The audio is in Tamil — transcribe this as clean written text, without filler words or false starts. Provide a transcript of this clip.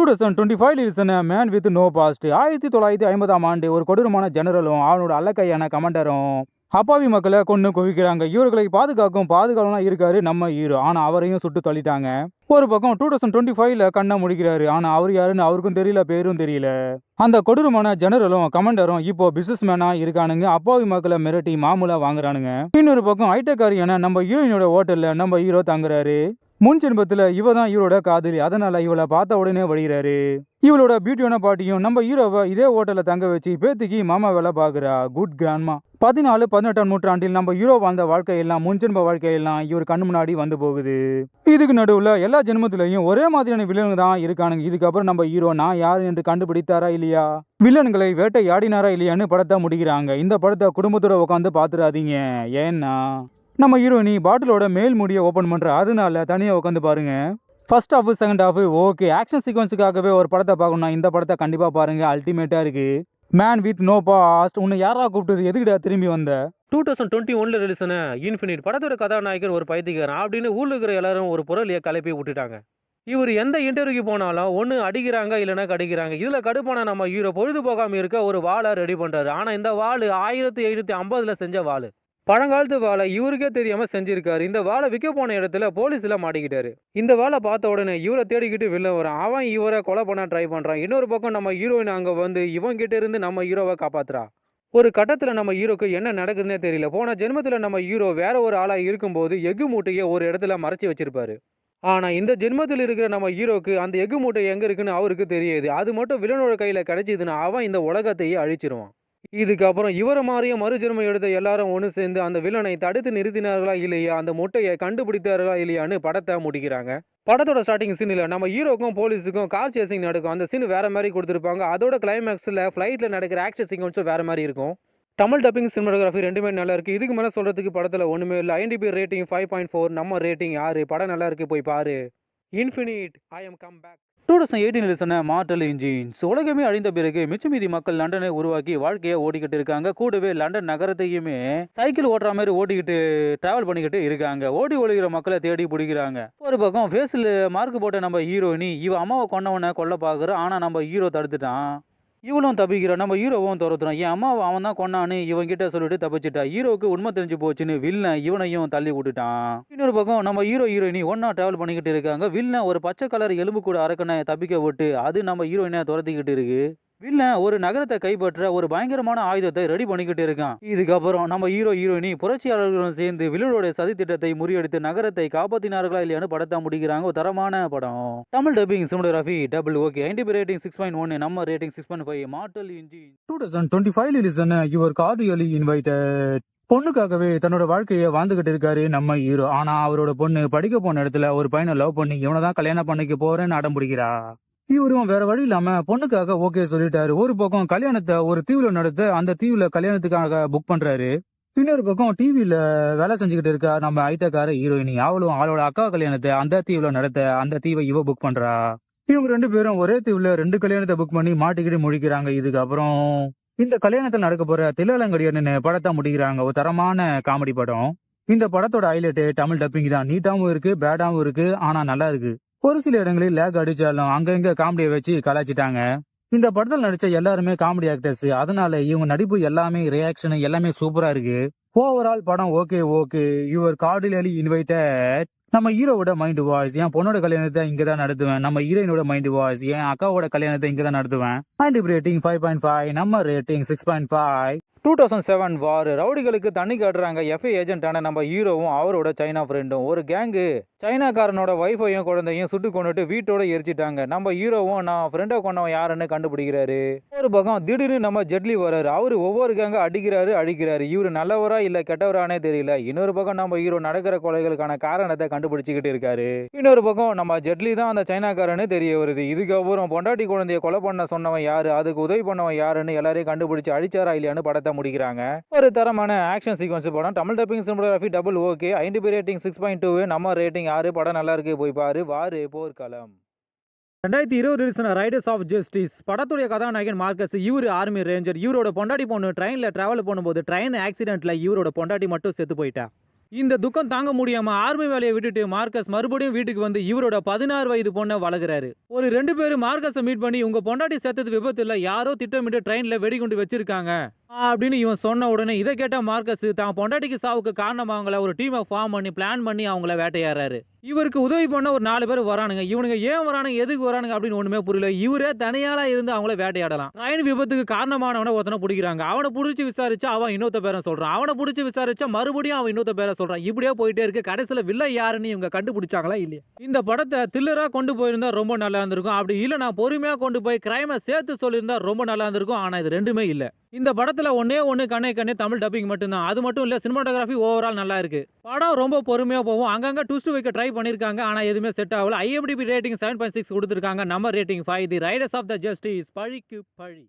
2025 is man with no past. 1950ஆம் ஆண்டு ஒரு கொடூரமான ஜெனரலும் அவனோட அல்லக்கையான கமாண்டரும் அப்பாவி மக்களை கொன்னு குவிக்கிறாங்க. இவர்களை பாதுகாக்கும் பாதுகாவலனா இருக்காரு நம்ம ஹீரோ. ஆனா அவரையும் சுட்டு தள்ளிட்டாங்க. ஒரு பக்கம் 2025ல கண்ணை முடிக்கிறாரு. ஆனா அவர் யாருன்னு அவருக்கும் தெரியல, பேரும் தெரியல. அந்த கொடூரமான ஜெனரலும் கமாண்டரும் இப்போ பிசினஸ் மேனா இருக்கானுங்க. அப்பாவி மக்களை மிரட்டி மாமூலா வாங்குறானுங்க. இன்னொரு பக்கம் ஐட்டக்காரியான நம்ம ஹீரோயினோட ஹோட்டல்ல நம்ம ஹீரோ தங்குறாரு. முன் ஜென்மத்துல இவ தான் இவரோட காதலி. அதனால இவளை பார்த்த உடனே வழிகிறாரு. இவளோட பியூட்டியான பாட்டியும் நம்ம ஹீரோவை இதே ஹோட்டல்ல தங்க வச்சு பேத்திக்கு மாமா வேலை பாக்குறா. Good grandma. 14-18ஆம் நூற்றாண்டில் நம்ம ஹீரோ வாழ்ந்த வாழ்க்கையெல்லாம் முன்ஜென்ம வாழ்க்கையெல்லாம் இவர் கண்ணு முன்னாடி வந்து போகுது. இதுக்கு நடுவுல எல்லா ஜென்மத்திலையும் ஒரே மாதிரியான வில்லனுங்க தான் இருக்கானுங்க. இதுக்கப்புறம் நம்ம ஹீரோ நான் யாரு என்று கண்டுபிடித்தாரா இல்லையா, வில்லன்களை வேட்டையாடினாரா இல்லையான்னு படத்தை முடிக்கிறாங்க. இந்த படத்தை குடும்பத்தோட உட்காந்து பாத்துறாதீங்க. ஏன்னா நம்ம ஹீரோயினி பாட்டிலோட மேல் முடியை ஓபன் பண்ற, அதனால தனியா உட்காந்து பாருங்க. First half second half okay. Action சீக்வன்ஸுக்காகவே ஒரு படத்தை பார்க்கணும், இந்த படத்தை கண்டிப்பா பாருங்க. அல்டிமேட்டா இருக்கு. Man with no past. உன்னை யாரா கூப்பிட்டது, எதுக்கிட்ட திரும்பி வந்த? 2021 ரிலீஸான இன்ஃபினிட் படத்தோட கதாநாயகர் ஒரு பைத்தியக்காரன் அப்படின்னு ஊர்ல இருக்கிற எல்லாரும் ஒரு புரளியை கிளப்பி விட்டுட்டாங்க. இவர் எந்த இன்டர்வியூக்கு போனாலும் ஒன்று அடிக்கிறாங்க இல்லைன்னா கடிக்கிறாங்க. இதில் கடுப்பான நம்ம ஹீரோ பொழுது போகாமல் இருக்க ஒரு வாளை ரெடி பண்ணுறாரு. ஆனால் இந்த வாள் 1750 செஞ்ச வாள். பழங்காலத்து வாழை இவருக்கே தெரியாம செஞ்சிருக்காரு. இந்த வாழை விற்க போன இடத்துல போலீஸ்ல மாட்டிக்கிட்டாரு. இந்த வாழை பார்த்த உடனே இவரை தேடிக்கிட்டு வெளில வரான். அவன் இவரை கொலை பண்ண ட்ரை பண்றான். இன்னொரு பக்கம் நம்ம ஹீரோயின் அங்க வந்து இவன் கிட்ட இருந்து நம்ம ஹீரோவை காப்பாத்துறா. ஒரு கட்டத்துல நம்ம ஹீரோக்கு என்ன நடக்குதுன்னே தெரியல. போன ஜென்மத்துல நம்ம ஹீரோ வேற ஒரு ஆளா இருக்கும்போது எஃகு மூட்டையை ஒரு இடத்துல மறைச்சி வச்சிருப்பாரு. ஆனா இந்த ஜென்மத்தில் இருக்கிற நம்ம ஹீரோக்கு அந்த எஃகு மூட்டை எங்க இருக்குன்னு அவருக்கு தெரியாது. அது மட்டும் வில்லனோட கையில கிடைச்சதுன்னா அவன் இந்த உலகத்தையே அழிச்சிருவான். இதுக்கப்புறம் இவரை மாதிரியும் மறுஜென்மம் எடுத்த எல்லாரும் ஒன்று சேர்ந்து அந்த வில்லனை தடுத்து நிறுத்தினார்களா இல்லையா, அந்த முட்டையை கண்டுபிடித்தார்களா இல்லையான்னு படத்தை முடிக்கிறாங்க. படத்தோட ஸ்டார்டிங் சீனில் நம்ம ஹீரோக்கும் போலீஸுக்கும் கார் சேசிங் நடக்கும். அந்த சீன் வேற மாதிரி கொடுத்துருப்பாங்க. அதோட கிளைமேக்ஸில் ஃப்ளைட்டில் நடக்கிற ஆக்ஷன் சீக்வன்ஸும் வேற மாதிரி இருக்கும். தமிழ் டப்பிங் சினிமாட்டோகிராஃபி ரெண்டுமே நல்லா இருக்கு. இதுக்கு மேலே சொல்றதுக்கு படத்தில் ஒன்றுமே இல்லை. IMDb ரேட்டிங் 5.4, நம்ம ரேட்டிங் 6. படம் நல்லா இருக்கு, போய் பாரு. Infinite I am come back. 2018 ரிலீஸான மார்டல் இன்ஜின்ஸ். உலகமே அழிந்த பிறகு மிச்சமீதி மக்கள் லண்டனை உருவாக்கி வாழ்க்கையை ஓடிக்கிட்டு இருக்காங்க. கூடவே லண்டன் நகரத்தையுமே சைக்கிள் ஓட்டுற மாதிரி ஓடிக்கிட்டு டிராவல் பண்ணிக்கிட்டு இருக்காங்க. ஓடி ஒழுகிற மக்களை தேடி பிடிக்கிறாங்க. ஒரு பக்கம் ஃபேஸில் மார்க் போட்ட நம்ம ஹீரோயினி இவ அம்மாவை கொன்னவனை கொல்ல பார்க்குற. ஆனால் நம்ம ஹீரோ தடுத்துட்டான். இவளும் தப்பிக்கிற, நம்ம ஹீரோவும் துரத்துறான். என் அம்மாவை அவன் தான் கொண்டான்னு இவன் கிட்ட சொல்லிட்டு தப்பிச்சிட்டா. ஹீரோவுக்கு உண்மை தெரிஞ்சு போச்சுன்னு வில்லன் இவனையும் தள்ளி விட்டுட்டான். இன்னொரு பக்கம் நம்ம ஹீரோயினி ஒன்னா டிராவல் பண்ணிக்கிட்டு இருக்காங்க. வில்லன் ஒரு பச்சை கலர் எலும்பு கூட அரக்கனை தப்பிக்க விட்டு அது நம்ம ஹீரோயினை துரத்திக்கிட்டு இருக்கு. வில்லன் ஒரு நகரத்தை கைப்பற்ற ஒரு பயங்கரமான ஆயுதத்தை ரெடி பண்ணிக்கிட்டு இருக்கான். இதுக்கப்புறம் நம்ம ஹீரோயினி புரட்சியாளர்களுடன் சேர்ந்து வில்லனோட சதி திட்டத்தை முறியடித்து நகரத்தை காப்பாத்தினார்களா இல்லையான்னு படத்தை முடிக்கிறாங்க. ஒரு தரமான படம். Tamil dubbing cinematography double okay. IMDb rating 6.1, நம்ம ரேட்டிங் 6.5. மார்டல் இன்ஜின் 2025 ரிலீஸான யுவர் கார்டியலி இன்வைட்டட். பொண்ணுக்காகவே தன்னோட வாழ்க்கையை வாழ்ந்துகிட்டு இருக்காரு நம்ம ஹீரோ. ஆனா அவரோட பொண்ணு படிக்க போன இடத்துல ஒரு பையனை லவ் பண்ணி இவனை தான் கல்யாணம் பண்ணிக்க போறேன்னு அடம் பிடிக்கிறா. இவரும் வேற வழி இல்லாம பொண்ணுக்காக ஓகே சொல்லிட்டாரு. ஒரு பக்கம் கல்யாணத்தை ஒரு தீவுல நடத்த அந்த தீவுல கல்யாணத்துக்காக புக் பண்றாரு. இன்னொரு பக்கம் டிவில வேலை செஞ்சுக்கிட்டு இருக்கா நம்ம ஐட்டக்கார ஹீரோயினி. அவளும் அவளோட அக்கா கல்யாணத்தை அந்த தீவுல நடத்த அந்த தீவை இவ புக் பண்றா. இவங்க ரெண்டு பேரும் ஒரே தீவுல 2 கல்யாணத்தை புக் பண்ணி மாட்டிக்கிட்டு முடிக்கிறாங்க. இதுக்கப்புறம் இந்த கல்யாணத்தில் நடக்க போற தில்லாலங்கடியான்னு படத்தை முடிக்கிறாங்க. ஒரு தரமான காமெடி படம். இந்த படத்தோட ஹைலைட் தமிழ் டப்பிங் தான். நீட்டாவும் இருக்கு, பேடாவும் இருக்கு, ஆனா நல்லா இருக்கு. ஒரு சில இடங்களில் லேக் அடிச்சாலும் அங்கங்க காமெடியை வச்சு கலாச்சிட்டாங்க. இந்த படத்தில் நடிச்ச எல்லாருமே காமெடி ஆக்டர்ஸ். அதனால இவங்க நடிப்பு எல்லாமே ரியாக்ஷன் எல்லாமே சூப்பரா இருக்கு. ஓவரால் படம் okay okay. Your cordially invited. நம்ம ஹீரோவோட மைண்ட் வாய்ஸ் என் பொண்ணோட கல்யாணத்தை இங்கதான் நடத்துவேன். நம்ம ஹீரோயினோட மைண்ட் வாய்ஸ் என் அக்காவோட கல்யாணத்தை இங்கதான் நடத்துவேன். IMDb ரேட்டிங் 5.5, நம்ம ரேட்டிங் 6.5. 2007 வார். ரவுடிகளுக்கு தண்ணி காட்டுறாங்க. FA ஏஜென்ட்டான நம்ம ஹீரோவும் அவரோட சைனா ஃப்ரெண்டும். ஒரு கேங்கு சைனாக்காரனோட வைஃபையும் குழந்தையும் சுட்டு கொண்டுட்டு வீட்டோட எரிச்சிட்டாங்க. நம்ம ஹீரோவும் நான் ஃப்ரெண்டை கொண்டவன் யாருன்னு கண்டுபிடிக்கிறாரு. ஒரு பக்கம் திடீர்னு நம்ம ஜெட்லி வராரு. அவரு ஒவ்வொரு கேங்க அடிக்கிறாரு. இவரு நல்லவரா இல்ல கெட்டவரானே தெரியல. இன்னொரு பக்கம் நம்ம ஹீரோ நடக்கிற கொலைகளுக்கான காரணத்தை கண்டுபிடிச்சுக்கிட்டு இருக்காரு. இன்னொரு பக்கம் நம்ம ஜெட்லி தான் அந்த சைனாக்காரன்னு தெரிய வருது. இதுக்கப்புறம் பொண்டாட்டி குழந்தைய கொலை பண்ண சொன்னவன் யாரு, அதுக்கு உதவி பண்ணவன் யாருன்னு எல்லாரையும் கண்டுபிடிச்சு அடிச்சாரா இல்லையான்னு படத்தை முடிக்கிறாங்க. ஒரு தரமான ஆக்ஷன் சீக்வன்ஸ் படம். Tamil dubbing cinematography double okay. IMDb rating 6.2, நம்ம ரேட்டிங் 6. படம் நல்லா இருக்கு, போய் பாரு. வாரு போர்க்களம். 2020 ரிலீஸான ரைடர்ஸ் ஆஃப் ஜஸ்டிஸ். படத்துடைய கதாநாயகன் மார்க்கஸ். இவரு ஆர்மி ரேஞ்சர். இவரோட பொண்டாட்டி பொண்ணு ட்ரெயின்ல டிராவல் பண்ணும்போது ட்ரெயின் ஆக்சிடென்ட்ல இவரோட பொண்டாட்டி மட்டும் செத்து போயிட்டா. இந்த துக்கம் தாங்க முடியாம ஆர்மி வேலையை விட்டுட்டு மார்க்கஸ் மறுபடியும் வீட்டுக்கு வந்து இவரோட 16 வயது பொண்ணை வளர்க்குறாரு. ஒரு 2 பேரும் மார்க்கஸை மீட் பண்ணி உங்க பொண்டாட்டி செத்தது விபத்து இல்ல, யாரோ திட்டமிட்டு ட்ரெயின்ல வெடிகுண்டு வச்சிருக்காங்க அப்படின்னு இவன் சொன்ன உடனே இதை கேட்ட மார்க்கஸ் தான் பொண்டாட்டிக்கு சாவுக்கு காரணமாவங்கள ஒரு டீமை ஃபார்ம் பண்ணி பிளான் பண்ணி அவங்கள வேட்டையாடுறாரு. இவருக்கு உதவி பண்ண ஒரு 4 பேர் வரானுங்க. இவனுங்க ஏன் வரானுங்க, எதுக்கு வரானுங்க அப்படின்னு ஒண்ணுமே புரியல. இவரே தனியாளா இருந்து அவங்கள வேட்டையாடலாம். ட்ரெயின் விபத்துக்கு காரணமானவனை ஒருத்தனை பிடிக்கிறாங்க. அவனை பிடிச்சி விசாரிச்சா அவன் இன்னொருத்த பேரை சொல்றான். அவனை பிடிச்சி விசாரிச்சா மறுபடியும் அவன் இன்னொருத்த பேரை சொல்றான். இப்படியே போயிட்டே இருக்கு. கடைசியில வில்லை யாருன்னு இவங்க கண்டுபிடிச்சாங்களா இல்லையா? இந்த படத்தை தில்லரா கொண்டு போயிருந்தா ரொம்ப நல்லா இருந்திருக்கும். அப்படி இல்ல நான் பொறுமையா கொண்டு போய் கிரைமை சேர்த்து சொல்லியிருந்தா ரொம்ப நல்லா இருந்திருக்கும். ஆனா இது ரெண்டுமே இல்ல. இந்த படத்துல ஒன்னே ஒண்ணு கண்ணே தமிழ் டப்பிங் மட்டும்தான். அது மட்டும் இல்ல, சினிமாட்டோகிராஃபி ஓவரால் நல்லா இருக்கு. படம் ரொம்ப பொறுமையா போகும். அங்கங்க ட்விஸ்ட் வைக்க ட்ரை பண்ணிருக்காங்க. ஆனா எதுவுமே செட் ஆகல. IMDb ரேட்டிங் 7.6 கொடுத்திருக்காங்க. நம்ம rating 5. The riders of the justice பழிக்கு பழி.